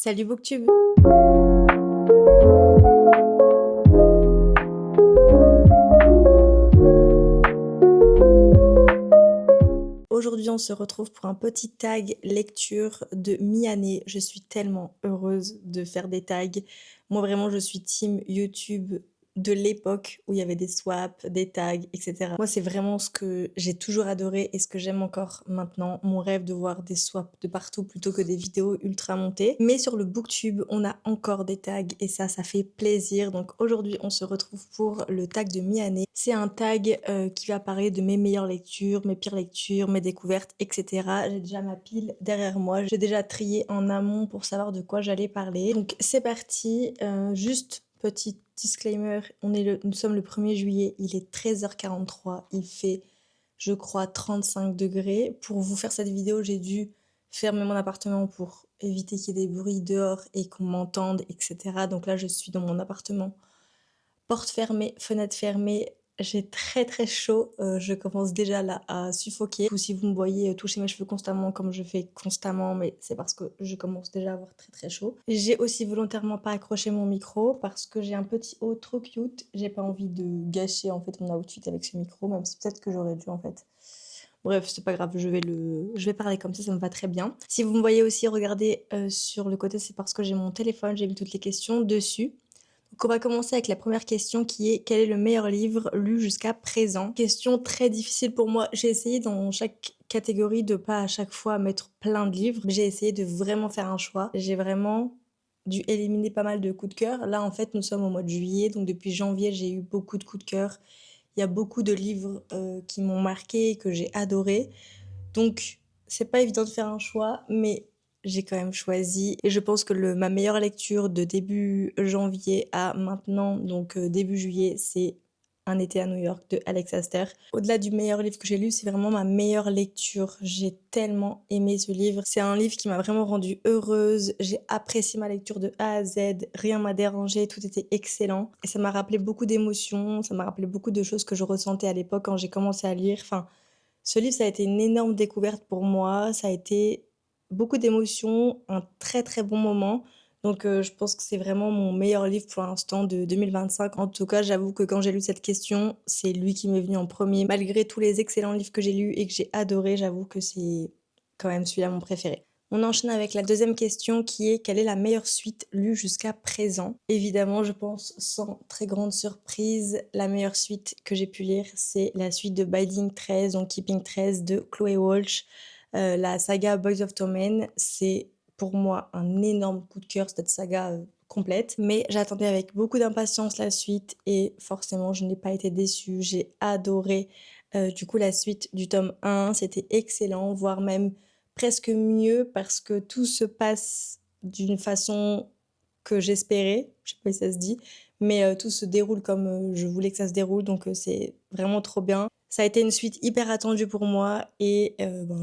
Salut Booktube! Aujourd'hui, on se retrouve pour un petit tag lecture de mi-année. Je suis tellement heureuse de faire des tags. Moi, vraiment, je suis team YouTube de l'époque où il y avait des swaps, des tags, etc. Moi, c'est vraiment ce que j'ai toujours adoré et ce que j'aime encore maintenant. Mon rêve de voir des swaps de partout plutôt que des vidéos ultra montées. Mais sur le Booktube, on a encore des tags et ça fait plaisir. Donc aujourd'hui, on se retrouve pour le tag de mi-année. C'est un tag qui va parler de mes meilleures lectures, mes pires lectures, mes découvertes, etc. J'ai déjà ma pile derrière moi. J'ai déjà trié en amont pour savoir de quoi j'allais parler. Donc c'est parti. Juste petit disclaimer, nous sommes le 1er juillet, il est 13h43, il fait, je crois, 35 degrés. Pour vous faire cette vidéo, j'ai dû fermer mon appartement pour éviter qu'il y ait des bruits dehors et qu'on m'entende, etc. Donc là, je suis dans mon appartement. Porte fermée, fenêtre fermée, j'ai très chaud, je commence déjà là à suffoquer. Ou si vous me voyez toucher mes cheveux constamment comme je fais constamment, mais c'est parce que je commence déjà à avoir très chaud. J'ai aussi volontairement pas accroché mon micro parce que j'ai un petit haut trop cute. J'ai pas envie de gâcher en fait mon outfit avec ce micro, même si peut-être que j'aurais dû en fait. Bref, c'est pas grave, je vais parler comme ça me va très bien. Si vous me voyez aussi regarder sur le côté, c'est parce que j'ai mon téléphone, j'ai mis toutes les questions dessus. Donc on va commencer avec la première question qui est: quel est le meilleur livre lu jusqu'à présent? Question très difficile pour moi. J'ai essayé dans chaque catégorie de pas à chaque fois mettre plein de livres. J'ai essayé de vraiment faire un choix. J'ai vraiment dû éliminer pas mal de coups de cœur. Là, en fait, nous sommes au mois de juillet, donc depuis janvier, j'ai eu beaucoup de coups de cœur. Il y a beaucoup de livres qui m'ont marqué, que j'ai adoré. Donc, c'est pas évident de faire un choix, mais j'ai quand même choisi. Et je pense que ma meilleure lecture de début janvier à maintenant, donc début juillet, c'est Un été à New York de Alex Aster. Au-delà du meilleur livre que j'ai lu, c'est vraiment ma meilleure lecture. J'ai tellement aimé ce livre. C'est un livre qui m'a vraiment rendue heureuse. J'ai apprécié ma lecture de A à Z. Rien m'a dérangé. Tout était excellent. Et ça m'a rappelé beaucoup d'émotions. Ça m'a rappelé beaucoup de choses que je ressentais à l'époque quand j'ai commencé à lire. Enfin, ce livre, ça a été une énorme découverte pour moi. Ça a été beaucoup d'émotions, un très bon moment. Donc je pense que c'est vraiment mon meilleur livre pour l'instant de 2025. En tout cas, j'avoue que quand j'ai lu cette question, c'est lui qui m'est venu en premier. Malgré tous les excellents livres que j'ai lus et que j'ai adorés, j'avoue que c'est quand même celui-là mon préféré. On enchaîne avec la deuxième question qui est: quelle est la meilleure suite lue jusqu'à présent? Évidemment, je pense sans très grande surprise, la meilleure suite que j'ai pu lire, c'est la suite de Binding 13, donc Keeping 13 de Chloé Walsh. La saga Boys of Tommen, c'est pour moi un énorme coup de cœur, cette saga complète. Mais j'attendais avec beaucoup d'impatience la suite et forcément, je n'ai pas été déçue. J'ai adoré du coup la suite du tome 1, c'était excellent, voire même presque mieux parce que tout se passe d'une façon que j'espérais, je sais pas si ça se dit, mais tout se déroule comme je voulais que ça se déroule, donc c'est vraiment trop bien. Ça a été une suite hyper attendue pour moi et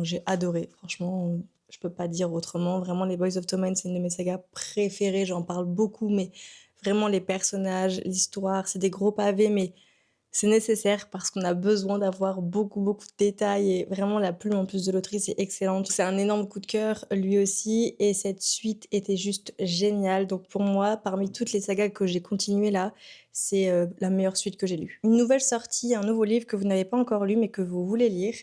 j'ai adoré, franchement, je peux pas dire autrement. Vraiment, les Boys of Tommen, c'est une de mes sagas préférées, j'en parle beaucoup, mais vraiment les personnages, l'histoire, c'est des gros pavés, mais c'est nécessaire parce qu'on a besoin d'avoir beaucoup de détails et vraiment la plume en plus de l'autrice est excellente. C'est un énorme coup de cœur lui aussi et cette suite était juste géniale. Donc pour moi, parmi toutes les sagas que j'ai continuées là, c'est la meilleure suite que j'ai lue. Une nouvelle sortie, un nouveau livre que vous n'avez pas encore lu mais que vous voulez lire.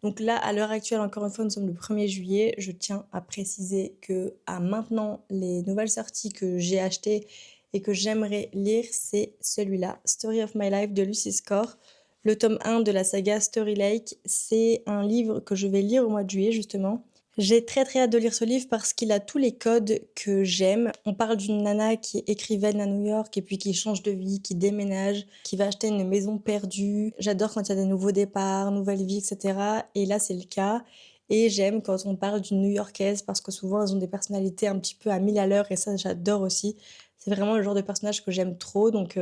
Donc là, à l'heure actuelle, encore une fois, nous sommes le 1er juillet. Je tiens à préciser que à maintenant, les nouvelles sorties que j'ai achetées et que j'aimerais lire, c'est celui-là, Story of My Life de Lucy Score. Le tome 1 de la saga Story Lake, c'est un livre que je vais lire au mois de juillet justement. J'ai très hâte de lire ce livre parce qu'il a tous les codes que j'aime. On parle d'une nana qui est écrivaine à New York et puis qui change de vie, qui déménage, qui va acheter une maison perdue. J'adore quand il y a des nouveaux départs, nouvelles vies, etc. Et là, c'est le cas. Et j'aime quand on parle d'une New-Yorkaise parce que souvent, elles ont des personnalités un petit peu à 1000 à l'heure et ça, j'adore aussi. C'est vraiment le genre de personnage que j'aime trop, donc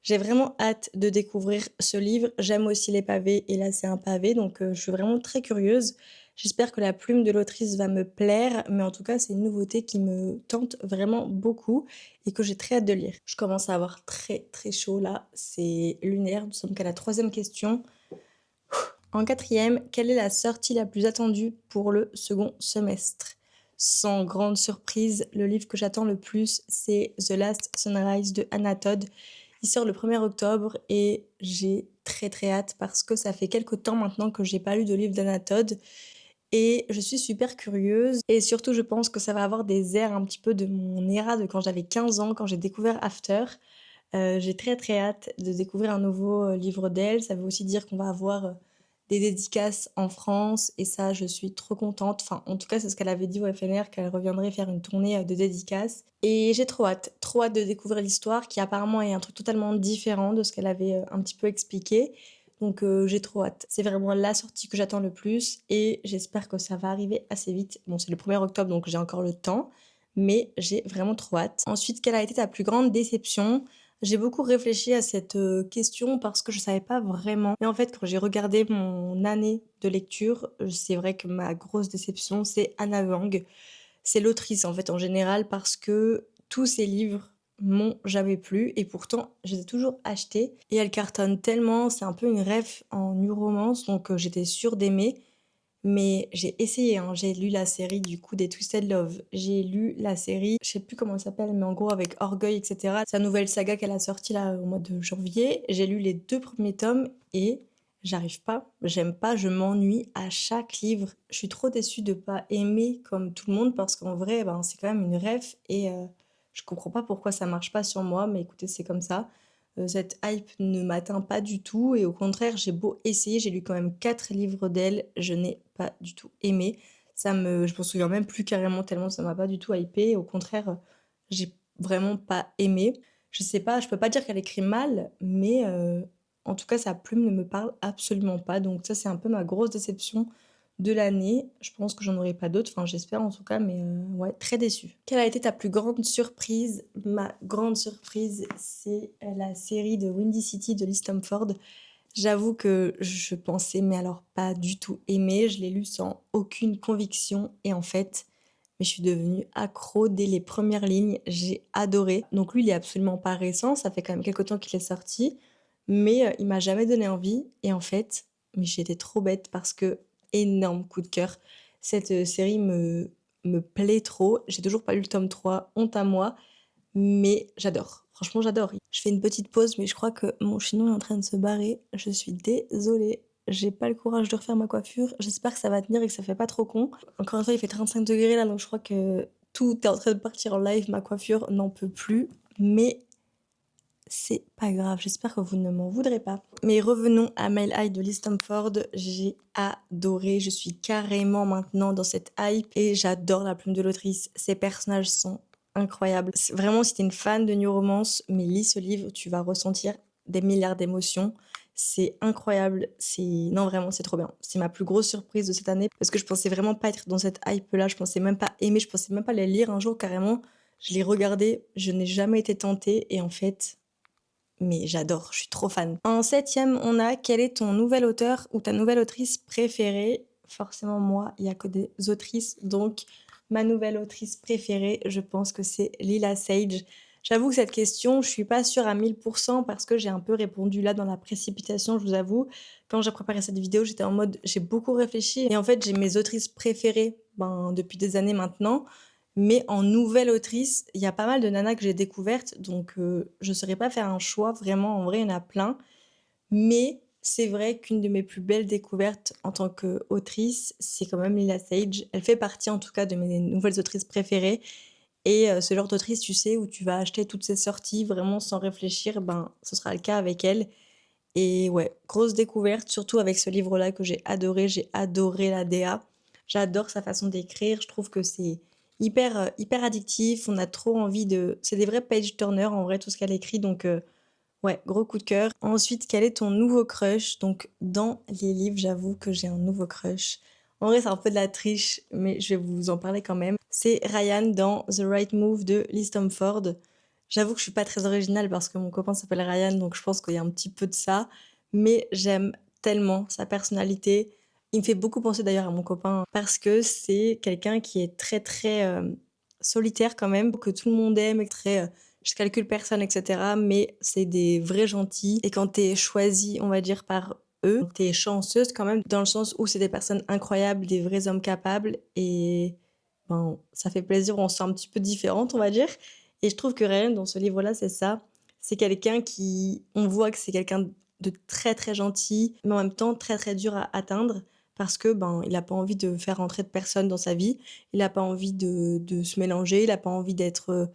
j'ai vraiment hâte de découvrir ce livre. J'aime aussi les pavés et là, c'est un pavé, donc je suis vraiment très curieuse. J'espère que la plume de l'autrice va me plaire, mais en tout cas, c'est une nouveauté qui me tente vraiment beaucoup et que j'ai très hâte de lire. Je commence à avoir très chaud là, c'est lunaire. Nous sommes qu'à la 3e question. En 4e, quelle est la sortie la plus attendue pour le second semestre? Sans grande surprise, le livre que j'attends le plus, c'est The Last Sunrise de Anna Todd. Il sort le 1er octobre et j'ai très très hâte parce que ça fait quelque temps maintenant que j'ai pas lu de livre d'Anna Todd et je suis super curieuse et surtout je pense que ça va avoir des airs un petit peu de mon era de quand j'avais 15 ans, quand j'ai découvert After. J'ai très, très hâte de découvrir un nouveau, livre d'elle. Ça veut aussi dire qu'on va avoir, des dédicaces en France et ça, je suis trop contente. Enfin, en tout cas, c'est ce qu'elle avait dit au FNR, qu'elle reviendrait faire une tournée, de dédicaces et j'ai trop hâte de découvrir l'histoire qui apparemment est un truc totalement différent de ce qu'elle avait, un petit peu expliqué. Donc j'ai trop hâte. C'est vraiment la sortie que j'attends le plus et j'espère que ça va arriver assez vite. Bon, c'est le 1er octobre, donc j'ai encore le temps, mais j'ai vraiment trop hâte. Ensuite, quelle a été ta plus grande déception? J'ai beaucoup réfléchi à cette, question parce que je savais pas vraiment. Mais en fait, quand j'ai regardé mon année de lecture, c'est vrai que ma grosse déception, c'est Anna Wang. C'est l'autrice, en fait, en général, parce que tous ses livres m'ont jamais plu et pourtant, je les ai toujours achetés et elle cartonne tellement, c'est un peu une ref en new romance, donc j'étais sûre d'aimer. Mais j'ai essayé, hein, j'ai lu la série du coup des Twisted Love. J'ai lu la série, je sais plus comment elle s'appelle, mais en gros avec Orgueil, etc. Sa nouvelle saga qu'elle a sortie là au mois de janvier. J'ai lu les 2 premiers tomes et j'arrive pas, j'aime pas, je m'ennuie à chaque livre. Je suis trop déçue de pas aimer comme tout le monde parce qu'en vrai, ben, c'est quand même une ref et je comprends pas pourquoi ça marche pas sur moi, mais écoutez, c'est comme ça. Cette hype ne m'atteint pas du tout et au contraire, j'ai beau essayer, j'ai lu quand même 4 livres d'elle, je n'ai pas du tout aimé. Je m'en souviens même plus carrément tellement ça m'a pas du tout hypé. Au contraire, j'ai vraiment pas aimé. Je sais pas, je peux pas dire qu'elle écrit mal, mais en tout cas sa plume ne me parle absolument pas. Donc ça, c'est un peu ma grosse déception de l'année. Je pense que j'en aurai pas d'autres, enfin j'espère en tout cas, mais ouais, très déçue. Quelle a été ta plus grande surprise? Ma grande surprise, c'est la série de Windy City de Lee Stamford. J'avoue que je pensais, mais alors pas du tout aimer. Je l'ai lu sans aucune conviction et en fait, mais je suis devenue accro dès les premières lignes. J'ai adoré. Donc lui, il est absolument pas récent. Ça fait quand même quelque temps qu'il est sorti, mais il m'a jamais donné envie. Et en fait, mais j'étais trop bête parce que énorme coup de cœur. Cette série me plaît trop. J'ai toujours pas lu le tome 3, honte à moi, mais j'adore. Franchement, j'adore. Je fais une petite pause, mais je crois que mon chignon est en train de se barrer. Je suis désolée. J'ai pas le courage de refaire ma coiffure. J'espère que ça va tenir et que ça fait pas trop con. Encore une fois, il fait 35 degrés là, donc je crois que tout est en train de partir en live. Ma coiffure n'en peut plus. Mais c'est pas grave. J'espère que vous ne m'en voudrez pas. Mais revenons à Mile High de Lee Stamford. J'ai adoré. Je suis carrément maintenant dans cette hype et j'adore la plume de l'autrice. Ses personnages sont incroyables. Vraiment, si t'es une fan de New Romance, mais lis ce livre, tu vas ressentir des milliards d'émotions. C'est incroyable. Non, vraiment, c'est trop bien. C'est ma plus grosse surprise de cette année parce que je pensais vraiment pas être dans cette hype-là. Je pensais même pas aimer. Je pensais même pas les lire un jour carrément. Je les regardais. Je n'ai jamais été tentée et en fait, mais j'adore, je suis trop fan. En 7e, on a quel est ton nouvel auteur ou ta nouvelle autrice préférée? Forcément, moi, il y a que des autrices, donc ma nouvelle autrice préférée, je pense que c'est Lila Sage. J'avoue que cette question, je suis pas sûre à 1000% parce que j'ai un peu répondu là dans la précipitation, je vous avoue. Quand j'ai préparé cette vidéo, j'étais en mode, j'ai beaucoup réfléchi et en fait, j'ai mes autrices préférées depuis des années maintenant. Mais en nouvelle autrice, il y a pas mal de nanas que j'ai découvertes, donc je saurais pas faire un choix, vraiment, en vrai, il y en a plein. Mais c'est vrai qu'une de mes plus belles découvertes en tant qu'autrice, c'est quand même Lila Sage. Elle fait partie en tout cas de mes nouvelles autrices préférées. Et ce genre d'autrice, tu sais, où tu vas acheter toutes ses sorties vraiment sans réfléchir, ben ce sera le cas avec elle. Et ouais, grosse découverte, surtout avec ce livre-là que j'ai adoré la DA. J'adore sa façon d'écrire, je trouve que c'est hyper addictif, on a trop envie de c'est des vrais page turners en vrai tout ce qu'elle écrit donc ouais, gros coup de cœur. Ensuite, quel est ton nouveau crush? Donc dans les livres, j'avoue que j'ai un nouveau crush. En vrai, c'est un peu de la triche, mais je vais vous en parler quand même. C'est Ryan dans The Right Move de Lee Stamford. J'avoue que je suis pas très originale parce que mon copain s'appelle Ryan, donc je pense qu'il y a un petit peu de ça. Mais j'aime tellement sa personnalité. Il me fait beaucoup penser d'ailleurs à mon copain parce que c'est quelqu'un qui est très solitaire quand même, que tout le monde aime, et très je calcule personne, etc. Mais c'est des vrais gentils. Et quand t'es choisie, on va dire, par eux, t'es chanceuse quand même, dans le sens où c'est des personnes incroyables, des vrais hommes capables. Et ben, ça fait plaisir, on se sent un petit peu différente, on va dire. Et je trouve que Ryan, dans ce livre-là, c'est ça. C'est quelqu'un qui on voit que c'est quelqu'un de très, très gentil, mais en même temps très, très dur à atteindre parce que, ben, il a pas envie de faire rentrer de personne dans sa vie. Il a pas envie de se mélanger, il a pas envie d'être,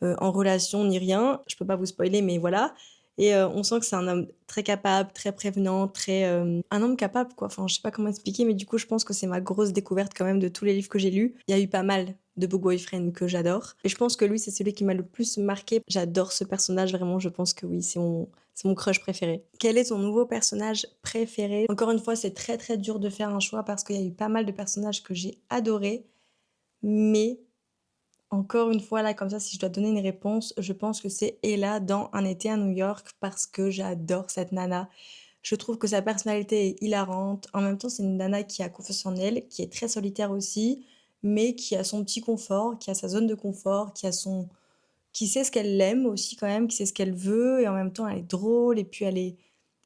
en relation ni rien. Je peux pas vous spoiler, mais voilà. Et on sent que c'est un homme très capable, très prévenant, très, un homme capable, quoi. Enfin, je sais pas comment expliquer, mais du coup, je pense que c'est ma grosse découverte quand même de tous les livres que j'ai lus. Il y a eu pas mal de beaux boyfriends que j'adore et je pense que lui, c'est celui qui m'a le plus marqué. J'adore ce personnage, vraiment, je pense que oui, c'est mon crush préféré. Quel est ton nouveau personnage préféré? Encore une fois, c'est très, très dur de faire un choix parce qu'il y a eu pas mal de personnages que j'ai adorés, mais encore une fois, là, comme ça, si je dois donner une réponse, je pense que c'est Ella dans Un été à New York parce que j'adore cette nana. Je trouve que sa personnalité est hilarante. En même temps, c'est une nana qui a confiance en elle, qui est très solitaire aussi, mais qui a son petit confort, qui a sa zone de confort, qui sait ce qu'elle aime aussi quand même, qui sait ce qu'elle veut, et en même temps, elle est drôle, et puis elle est...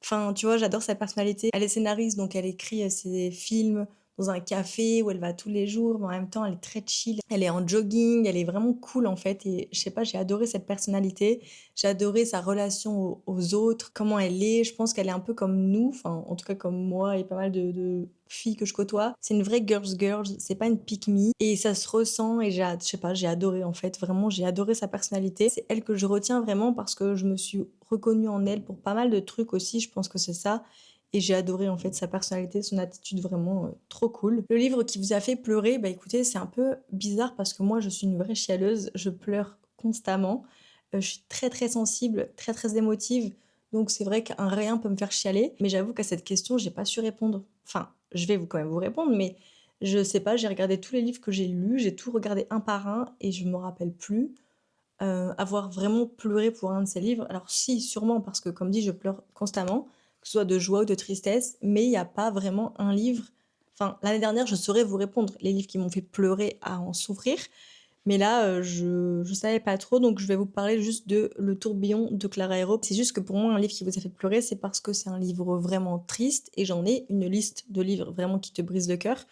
Enfin, tu vois, j'adore sa personnalité. Elle est scénariste, donc elle écrit ses films dans un café où elle va tous les jours, mais en même temps, elle est très chill. Elle est en jogging, elle est vraiment cool en fait. Et je sais pas, j'ai adoré cette personnalité. J'ai adoré sa relation aux autres, comment elle est. Je pense qu'elle est un peu comme nous, enfin, en tout cas comme moi et pas mal de filles que je côtoie. C'est une vraie girls girls, c'est pas une pick me. Et ça se ressent et je sais pas, j'ai adoré en fait. Vraiment, j'ai adoré sa personnalité. C'est elle que je retiens vraiment parce que je me suis reconnue en elle pour pas mal de trucs aussi. Je pense que c'est ça. Et j'ai adoré en fait sa personnalité, son attitude vraiment trop cool. Le livre qui vous a fait pleurer, bah écoutez, c'est un peu bizarre parce que moi je suis une vraie chialeuse, je pleure constamment. Je suis très très sensible, très très émotive. Donc c'est vrai qu'un rien peut me faire chialer. Mais j'avoue qu'à cette question, j'ai pas su répondre. Enfin, je vais quand même vous répondre, mais je sais pas, j'ai regardé tous les livres que j'ai lus, j'ai tout regardé un par un et je me rappelle plus avoir vraiment pleuré pour un de ces livres. Alors si, sûrement, parce que comme dit, je pleure constamment, que ce soit de joie ou de tristesse, mais il n'y a pas vraiment un livre. Enfin, l'année dernière, je saurais vous répondre les livres qui m'ont fait pleurer à en souffrir, mais là, je savais pas trop, donc je vais vous parler juste de Le tourbillon de Clara Hero. C'est juste que pour moi, un livre qui vous a fait pleurer, c'est parce que c'est un livre vraiment triste, et j'en ai une liste de livres vraiment qui te brisent le cœur.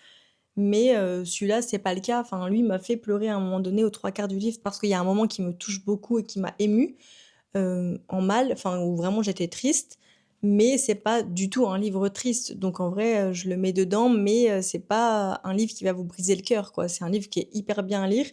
Mais celui-là, c'est pas le cas. Enfin, lui, il m'a fait pleurer à un moment donné aux 3 quarts du livre parce qu'il y a un moment qui me touche beaucoup et qui m'a émue, en mal, enfin, où vraiment j'étais triste. Mais c'est pas du tout un livre triste. Donc en vrai, je le mets dedans, mais c'est pas un livre qui va vous briser le cœur, quoi. C'est un livre qui est hyper bien à lire,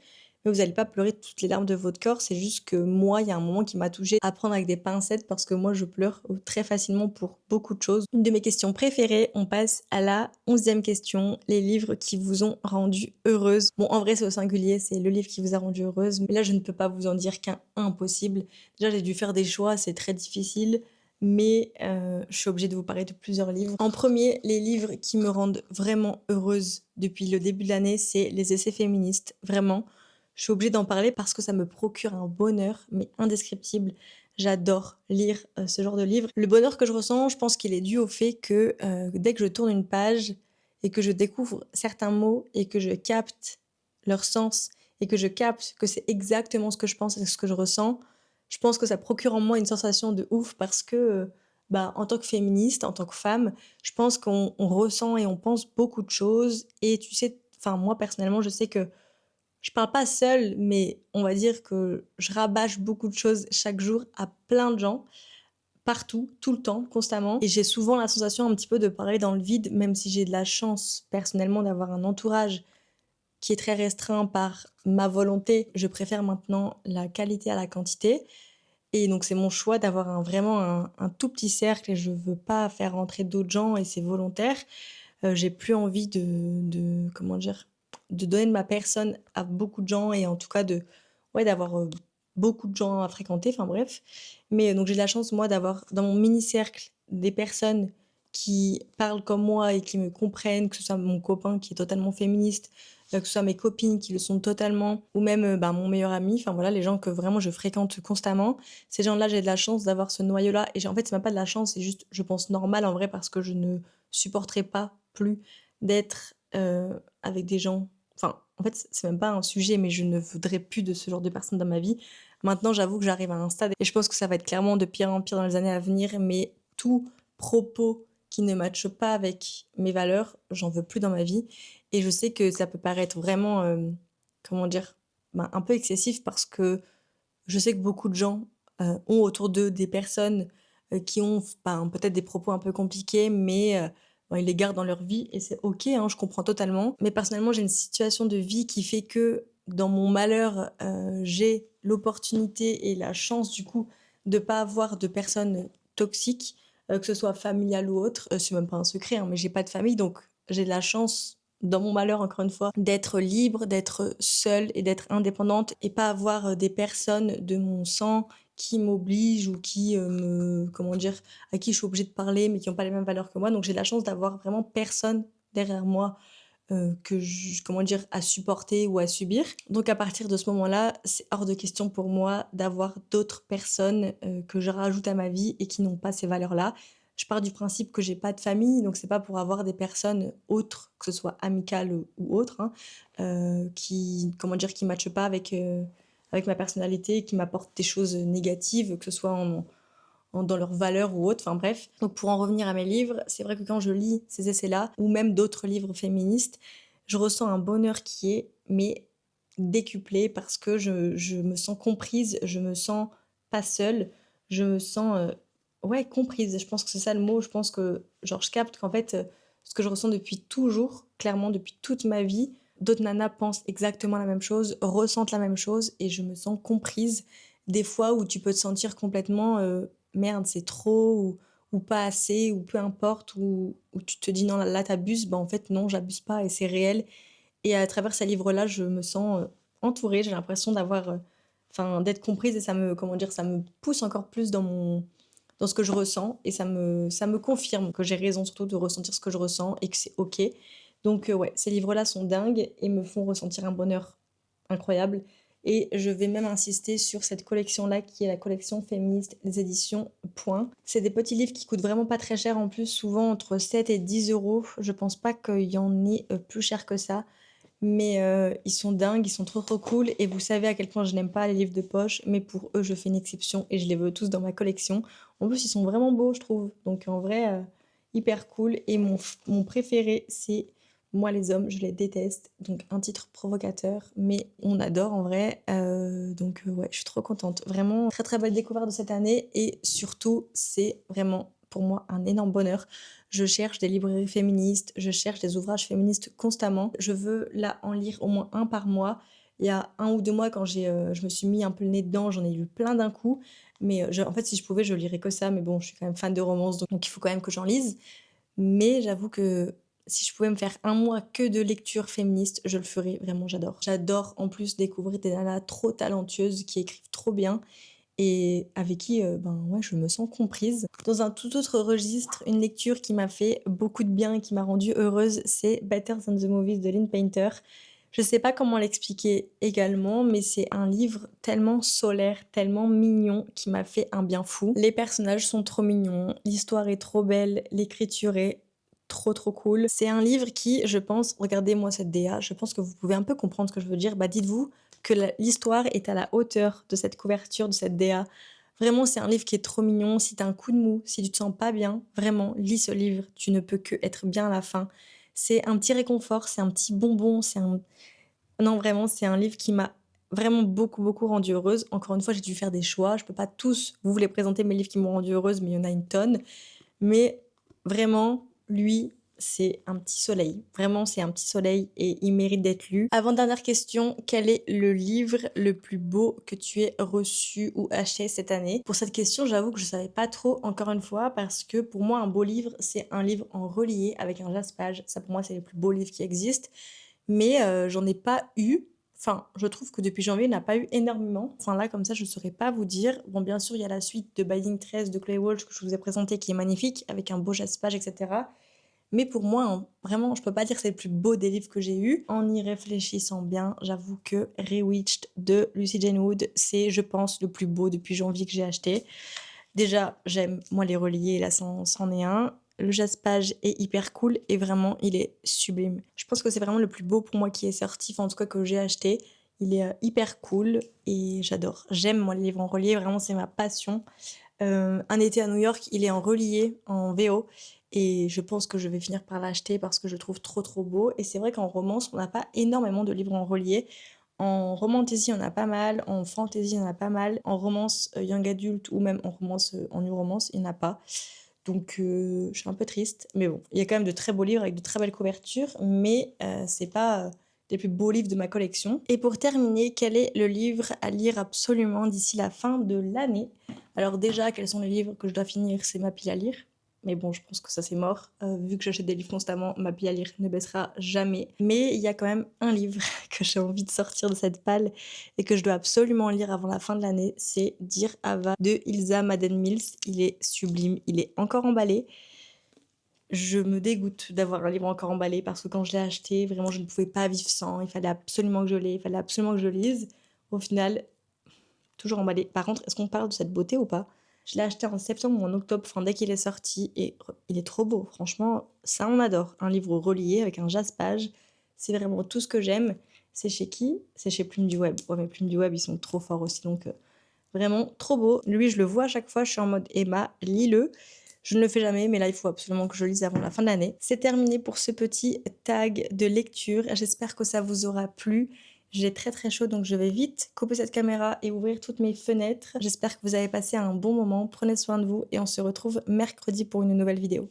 mais vous allez pas pleurer toutes les larmes de votre corps. C'est juste que moi, il y a un moment qui m'a touchée. À prendre avec des pincettes parce que moi, je pleure très facilement pour beaucoup de choses. Une de mes questions préférées, on passe à la 11e question. Les livres qui vous ont rendu heureuse. Bon, en vrai, c'est au singulier, c'est le livre qui vous a rendu heureuse. Mais là, je ne peux pas vous en dire qu'un impossible. Déjà, j'ai dû faire des choix, c'est très difficile, mais je suis obligée de vous parler de plusieurs livres. En premier, les livres qui me rendent vraiment heureuse depuis le début de l'année, c'est les essais féministes. Vraiment, je suis obligée d'en parler parce que ça me procure un bonheur, mais indescriptible. J'adore lire ce genre de livre. Le bonheur que je ressens, je pense qu'il est dû au fait que dès que je tourne une page et que je découvre certains mots et que je capte leur sens et que je capte que c'est exactement ce que je pense et ce que je ressens, je pense que ça procure en moi une sensation de ouf parce que, bah, en tant que féministe, en tant que femme, je pense qu'on ressent et on pense beaucoup de choses et tu sais, enfin moi personnellement, je sais que je parle pas seule, mais on va dire que je rabâche beaucoup de choses chaque jour à plein de gens, partout, tout le temps, constamment. Et j'ai souvent la sensation un petit peu de parler dans le vide, même si j'ai de la chance personnellement d'avoir un entourage qui est très restreint par ma volonté. Je préfère maintenant la qualité à la quantité. Et donc c'est mon choix d'avoir vraiment un tout petit cercle et je veux pas faire rentrer d'autres gens et c'est volontaire. J'ai plus envie comment dire? De donner de ma personne à beaucoup de gens et en tout cas ouais, d'avoir, beaucoup de gens à fréquenter, enfin bref. Mais donc j'ai de la chance moi d'avoir dans mon mini cercle des personnes qui parlent comme moi et qui me comprennent, que ce soit mon copain qui est totalement féministe, que ce soit mes copines qui le sont totalement ou même, bah, mon meilleur ami, enfin voilà, les gens que vraiment je fréquente constamment. Ces gens-là, j'ai de la chance d'avoir ce noyau-là et en fait, c'est même pas de la chance, c'est juste, je pense, normal en vrai parce que je ne supporterais pas plus d'être avec des gens. Enfin, en fait, c'est même pas un sujet, mais je ne voudrais plus de ce genre de personnes dans ma vie. Maintenant, j'avoue que j'arrive à un stade et je pense que ça va être clairement de pire en pire dans les années à venir, mais tout propos qui ne matche pas avec mes valeurs, j'en veux plus dans ma vie. Et je sais que ça peut paraître vraiment comment dire? Ben, un peu excessif parce que je sais que beaucoup de gens, ont autour d'eux des personnes, qui ont ben, peut-être des propos un peu compliqués, mais ben, ils les gardent dans leur vie et c'est OK, hein, je comprends totalement. Mais personnellement, j'ai une situation de vie qui fait que dans mon malheur, j'ai l'opportunité et la chance du coup de pas avoir de personnes toxiques, que ce soit familiales ou autres. C'est même pas un secret, hein, mais j'ai pas de famille donc j'ai de la chance dans mon malheur, encore une fois, d'être libre, d'être seule et d'être indépendante et pas avoir des personnes de mon sang qui m'obligent ou qui comment dire, à qui je suis obligée de parler mais qui n'ont pas les mêmes valeurs que moi. Donc j'ai la chance d'avoir vraiment personne derrière moi comment dire, à supporter ou à subir. Donc à partir de ce moment-là, c'est hors de question pour moi d'avoir d'autres personnes que je rajoute à ma vie et qui n'ont pas ces valeurs-là. Je pars du principe que j'ai pas de famille, donc c'est pas pour avoir des personnes autres, que ce soit amicales ou autres, hein, qui, comment dire, qui matchent pas avec ma personnalité, qui m'apportent des choses négatives, que ce soit dans leurs valeurs ou autres, enfin bref. Donc pour en revenir à mes livres, c'est vrai que quand je lis ces essais-là, ou même d'autres livres féministes, je ressens un bonheur qui est, mais décuplé parce que je me sens comprise, je me sens pas seule, je me sens, ouais, comprise. Je pense que c'est ça le mot. Je pense que, genre, je capte qu'en fait, ce que je ressens depuis toujours, clairement depuis toute ma vie, d'autres nanas pensent exactement la même chose, ressentent la même chose, et je me sens comprise. Des fois où tu peux te sentir complètement merde, c'est trop, ou pas assez, ou peu importe, ou tu te dis non, là, t'abuses, bah en fait, non, j'abuse pas et c'est réel. Et à travers ces livres-là, je me sens entourée, j'ai l'impression d'avoir, enfin, d'être comprise et ça me, comment dire, ça me pousse encore plus dans ce que je ressens et ça me confirme que j'ai raison surtout de ressentir ce que je ressens et que c'est ok. Donc, ouais, ces livres-là sont dingues et me font ressentir un bonheur incroyable. Et je vais même insister sur cette collection-là qui est la collection féministe des éditions Point. C'est des petits livres qui coûtent vraiment pas très cher en plus, souvent entre 7 et 10 euros. Je pense pas qu'il y en ait plus cher que ça. Mais ils sont dingues, ils sont trop trop cool. Et vous savez à quel point je n'aime pas les livres de poche, mais pour eux, je fais une exception et je les veux tous dans ma collection. En plus, ils sont vraiment beaux, je trouve. Donc en vrai, hyper cool. Et mon préféré, c'est Moi les hommes, je les déteste. Donc un titre provocateur, mais on adore en vrai. Donc ouais, je suis trop contente. Vraiment, très très belle découverte de cette année. Et surtout, c'est vraiment pour moi un énorme bonheur. Je cherche des librairies féministes, je cherche des ouvrages féministes constamment. Je veux là en lire au moins un par mois. Il y a 1 ou 2 mois, quand je me suis mis un peu le nez dedans, j'en ai lu plein d'un coup. Mais en fait, si je pouvais, je lirais que ça. Mais bon, je suis quand même fan de romance, donc il faut quand même que j'en lise. Mais j'avoue que si je pouvais me faire un mois que de lecture féministe, je le ferais. Vraiment, j'adore. J'adore en plus découvrir des nanas trop talentueuses qui écrivent trop bien et avec qui ben ouais, je me sens comprise. Dans un tout autre registre, une lecture qui m'a fait beaucoup de bien et qui m'a rendue heureuse, c'est Better Than the Movies de Lynn Painter. Je sais pas comment l'expliquer également, mais c'est un livre tellement solaire, tellement mignon, qui m'a fait un bien fou. Les personnages sont trop mignons, l'histoire est trop belle, l'écriture est trop trop cool. C'est un livre qui, je pense, regardez-moi cette DA, je pense que vous pouvez un peu comprendre ce que je veux dire. Bah dites-vous que l'histoire est à la hauteur de cette couverture, de cette DA. Vraiment, c'est un livre qui est trop mignon. Si t'as un coup de mou, si tu te sens pas bien, vraiment, lis ce livre. Tu ne peux que être bien à la fin. C'est un petit réconfort, c'est un petit bonbon, c'est un... Non, vraiment, c'est un livre qui m'a vraiment beaucoup, beaucoup rendue heureuse. Encore une fois, j'ai dû faire des choix. Je peux pas tous vous les présenter, mes livres qui m'ont rendue heureuse, mais il y en a une tonne. Mais vraiment, lui, c'est un petit soleil. Vraiment, c'est un petit soleil et il mérite d'être lu. Avant-dernière question, quel est le livre le plus beau que tu aies reçu ou acheté cette année? Pour cette question, j'avoue que je savais pas trop, encore une fois, parce que pour moi, un beau livre, c'est un livre en relié avec un jaspage. Ça, pour moi, c'est les plus beaux livres qui existent. Mais j'en ai pas eu. Enfin, je trouve que depuis janvier, il n'y en a pas eu énormément. Enfin là, comme ça, je ne saurais pas vous dire. Bon, bien sûr, il y a la suite de Binding 13 de Chloé Walsh que je vous ai présenté qui est magnifique, avec un beau jaspage, etc. Mais pour moi, hein, vraiment, je peux pas dire que c'est le plus beau des livres que j'ai eu. En y réfléchissant bien, j'avoue que Rewitched de Lucy Jane Wood, c'est, je pense, le plus beau depuis janvier que j'ai acheté. Déjà, j'aime, moi, les reliés, là, c'en est un. Le jaspage est hyper cool et vraiment, il est sublime. Je pense que c'est vraiment le plus beau pour moi qui est sorti, enfin, en tout cas, que j'ai acheté. Il est hyper cool et j'adore. J'aime, moi, les livres en relié, vraiment, c'est ma passion. Un été à New York, il est en relié, en VO. Et je pense que je vais finir par l'acheter parce que je le trouve trop trop beau. Et c'est vrai qu'en romance, on n'a pas énormément de livres en relié. En romantasy, il y en a pas mal. En fantasy, il y en a pas mal. En romance young adult ou même en romance en new romance, il n'y en a pas. Donc je suis un peu triste. Mais bon, il y a quand même de très beaux livres avec de très belles couvertures. Mais c'est pas les plus beaux livres de ma collection. Et pour terminer, quel est le livre à lire absolument d'ici la fin de l'année? Alors déjà, quels sont les livres que je dois finir? C'est ma pile à lire. Mais bon, je pense que ça c'est mort. Vu que j'achète des livres constamment, ma pile à lire ne baissera jamais. Mais il y a quand même un livre que j'ai envie de sortir de cette palle et que je dois absolument lire avant la fin de l'année. C'est Dear Ava de Ilza Maden-Mills. Il est sublime, il est encore emballé. Je me dégoûte d'avoir un livre encore emballé parce que quand je l'ai acheté, vraiment, je ne pouvais pas vivre sans. Il fallait absolument que je l'ai, il fallait absolument que je le lise. Au final, toujours emballé. Par contre, est-ce qu'on parle de cette beauté ou pas? Je l'ai acheté en septembre ou en octobre, enfin dès qu'il est sorti, et il est trop beau. Franchement, ça on adore. Un livre relié avec un jaspage, c'est vraiment tout ce que j'aime. C'est chez qui? C'est chez Plume du Web. Ouais, mais Plume du Web, ils sont trop forts aussi, donc vraiment trop beau. Lui, je le vois à chaque fois, je suis en mode Emma, lis-le. Je ne le fais jamais, mais là, il faut absolument que je le lise avant la fin de l'année. C'est terminé pour ce petit tag de lecture. J'espère que ça vous aura plu. J'ai très très chaud, donc je vais vite couper cette caméra et ouvrir toutes mes fenêtres. J'espère que vous avez passé un bon moment. Prenez soin de vous et on se retrouve mercredi pour une nouvelle vidéo.